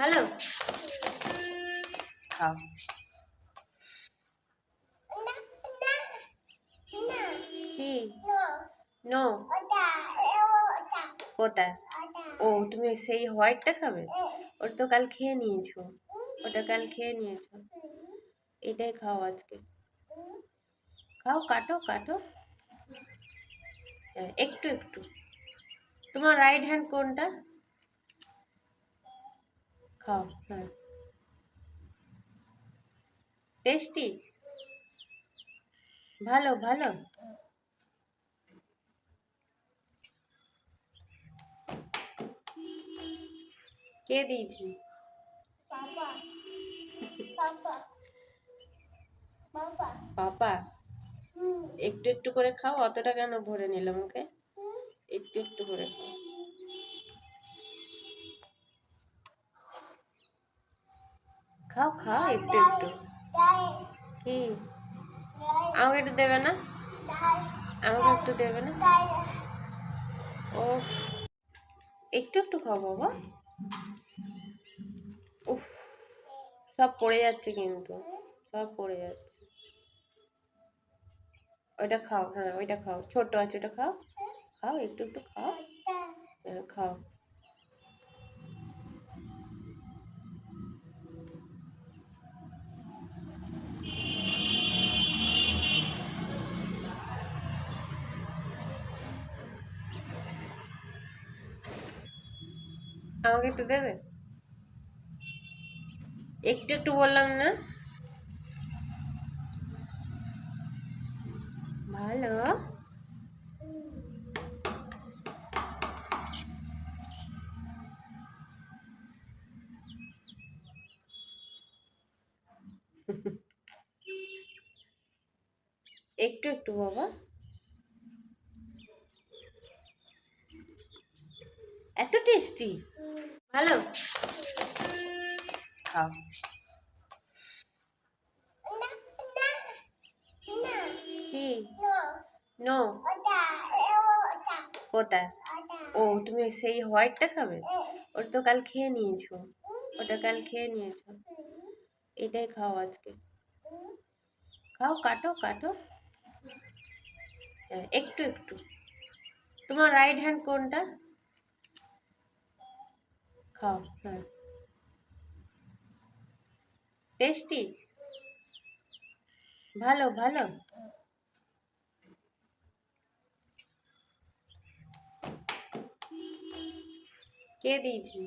ভালো খাও। কি নো ওটা ও তুমি সেই হোয়াইটটা খাবে? ওটা তো কাল খেয়ে নিয়েছো, ওটা কাল খেয়ে নিয়েছো। এটাই খাও আজকে, খাও, কাটো কাটো। হ্যাঁ, একটু একটু। তোমার রাইট হ্যান্ড কোনটা? খাও। হ্যাঁ, টেস্টি, ভালো ভালো। কে দিয়েছে? পাপা। একটু একটু করে খাও, অতটা কেন ভরে নিলাম ওকে? একটু একটু করে খাও। খাও খাও একটু একটু। কি আমাকে একটু দেবে না? আমাকে একটু দেবে না? ও, একটু একটু খাও বাবা। উফ, সব পড়ে যাচ্ছে কিন্তু, সব পড়ে যাচ্ছে। ওইটা খাও, হ্যাঁ ওইটা খাও, ছোট আছে ওটা খাও। খাও একটু একটু খাও। হ্যাঁ খাও। আমাকে একটু দেবে? একটু একটু বললাম না? ভালো। একটু একটু বাবা। এত টেস্টি, ভালো খাও। কি নো ওটা ও তুমি সেই হোয়াইটটা খাবে? ওটা তো কাল খেয়ে নিয়েছো, ওটা কাল খেয়ে নিয়েছো। এটাই খাও আজকে, খাও, কাটো কাটো। হ্যাঁ, একটু একটু। তোমার রাইট হ্যান্ড কোনটা? খাও। হ্যাঁ, টেস্টি, ভালো ভালো। কে দিয়েছে?